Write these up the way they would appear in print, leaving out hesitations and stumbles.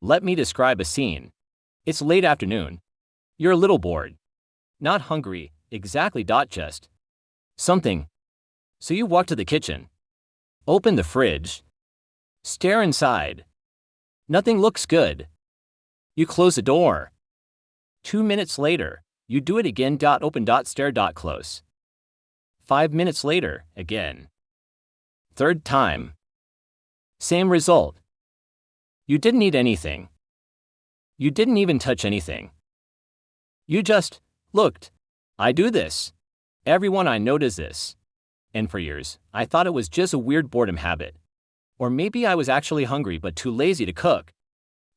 Let me describe a scene. It's late afternoon. You're a little bored. Not hungry, exactly. Just something. So you walk to the kitchen. Open the fridge. Stare inside. Nothing looks good. You close the door. 2 minutes later, you do it again. Open. Stare. Close. 5 minutes later, again. Third time. Same result. You didn't eat anything. You didn't even touch anything. You just looked. I do this. Everyone I know does this. And for years, I thought it was just a weird boredom habit. Or maybe I was actually hungry but too lazy to cook.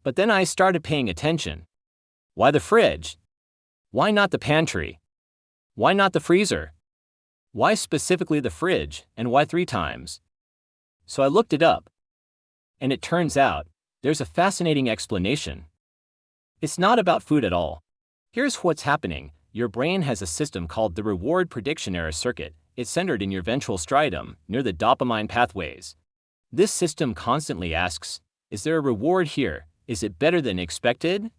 But then I started paying attention. Why the fridge? Why not the pantry? Why not the freezer? Why specifically the fridge, and why 3 times? So I looked it up. And it turns out, there's a fascinating explanation. It's not about food at all. Here's what's happening. Your brain has a system called the reward prediction error circuit. It's centered in your ventral striatum, near the dopamine pathways. This system constantly asks, is there a reward here? Is it better than expected?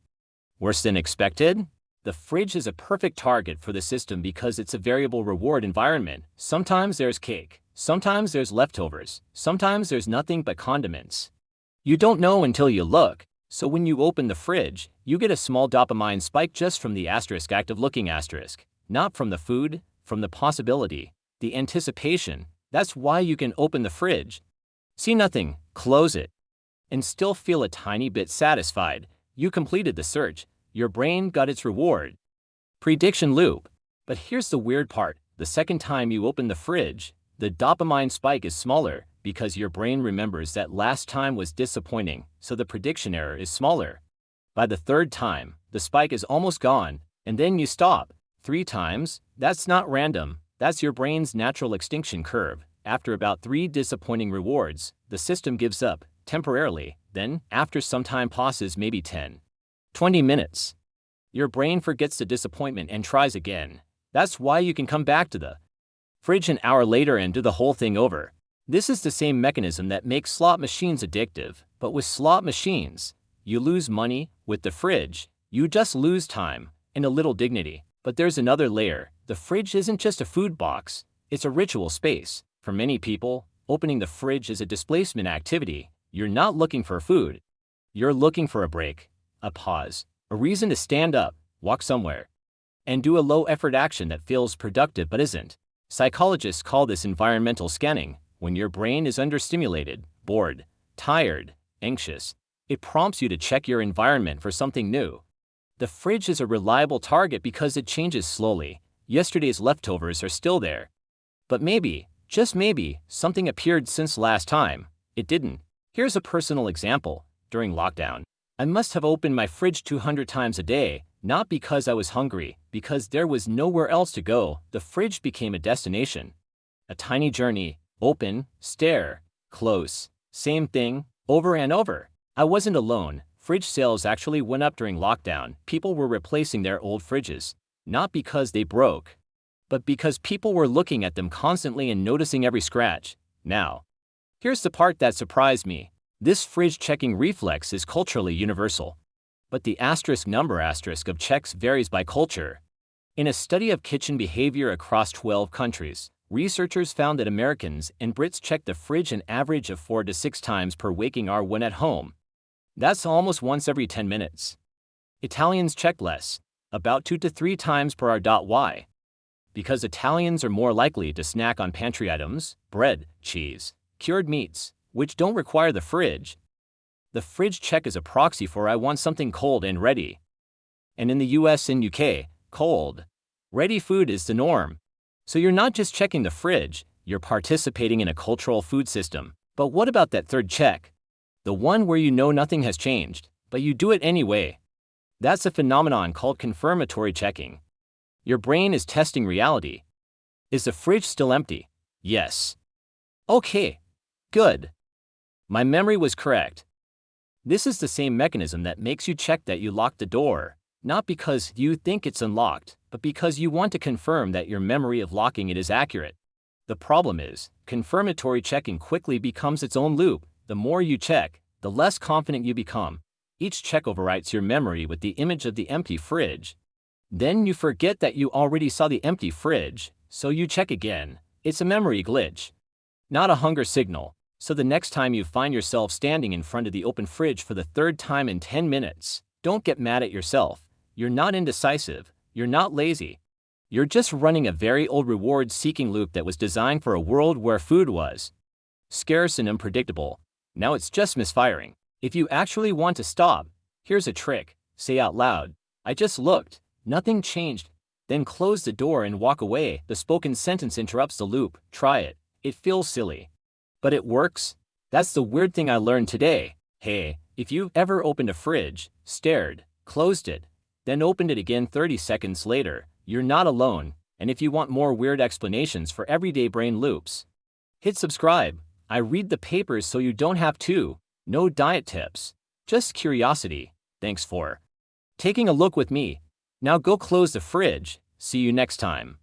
Worse than expected? The fridge is a perfect target for the system because it's a variable reward environment. Sometimes there's cake. Sometimes there's leftovers. Sometimes there's nothing but condiments. You don't know until you look. So when you open the fridge, you get a small dopamine spike just from the act of looking. Not from the food, from the possibility, the anticipation. That's why you can open the fridge, see nothing, close it, and still feel a tiny bit satisfied. You completed the search. Your brain got its reward. Prediction loop. But here's the weird part. The second time you open the fridge, the dopamine spike is smaller because your brain remembers that last time was disappointing, so the prediction error is smaller. By the third time, the spike is almost gone, and then you stop. 3 times? That's not random. That's your brain's natural extinction curve. After about 3 disappointing rewards, the system gives up, temporarily. Then, after some time passes, maybe 10, 20 minutes, your brain forgets the disappointment and tries again. That's why you can come back to the fridge an hour later and do the whole thing over. This is the same mechanism that makes slot machines addictive, but with slot machines, you lose money. With the fridge, you just lose time and a little dignity. But there's another layer. The fridge isn't just a food box, it's a ritual space. For many people, opening the fridge is a displacement activity. You're not looking for food. You're looking for a break, a pause, a reason to stand up, walk somewhere, and do a low-effort action that feels productive but isn't. Psychologists call this environmental scanning. When your brain is understimulated, bored, tired, anxious, it prompts you to check your environment for something new. The fridge is a reliable target because it changes slowly. Yesterday's leftovers are still there. But maybe, just maybe, something appeared since last time. It didn't. Here's a personal example. During lockdown, I must have opened my fridge 200 times a day, not because I was hungry, because there was nowhere else to go. The fridge became a destination. A tiny journey. Open, stare, close, same thing, over and over. I wasn't alone. Fridge sales actually went up during lockdown. People were replacing their old fridges, not because they broke, but because people were looking at them constantly and noticing every scratch. Now, here's the part that surprised me. This fridge checking reflex is culturally universal. But the number of checks varies by culture. In a study of kitchen behavior across 12 countries, researchers found that Americans and Brits check the fridge an average of 4 to 6 times per waking hour when at home. That's almost once every 10 minutes. Italians check less, about 2 to 3 times per hour. Why? Because Italians are more likely to snack on pantry items, bread, cheese, cured meats, which don't require the fridge. The fridge check is a proxy for I want something cold and ready. And in the US and UK, cold, ready food is the norm. So you're not just checking the fridge, you're participating in a cultural food system. But what about that third check? The one where you know nothing has changed, but you do it anyway. That's a phenomenon called confirmatory checking. Your brain is testing reality. Is the fridge still empty? Yes. Okay. Good. My memory was correct. This is the same mechanism that makes you check that you locked the door, not because you think it's unlocked, but because you want to confirm that your memory of locking it is accurate. The problem is, confirmatory checking quickly becomes its own loop. The more you check, the less confident you become. Each check overwrites your memory with the image of the empty fridge. Then you forget that you already saw the empty fridge, so you check again. It's a memory glitch, not a hunger signal. So the next time you find yourself standing in front of the open fridge for the third time in 10 minutes, don't get mad at yourself. You're not indecisive. You're not lazy. You're just running a very old reward-seeking loop that was designed for a world where food was scarce and unpredictable. Now it's just misfiring. If you actually want to stop, here's a trick. Say out loud, "I just looked. Nothing changed." Then close the door and walk away. The spoken sentence interrupts the loop. Try it. It feels silly, but it works. That's the weird thing I learned today. Hey, if you've ever opened a fridge, stared, closed it, then opened it again 30 seconds later, you're not alone. And if you want more weird explanations for everyday brain loops, hit subscribe. I read the papers so you don't have to. No diet tips, just curiosity. Thanks for taking a look with me. Now go close the fridge. See you next time.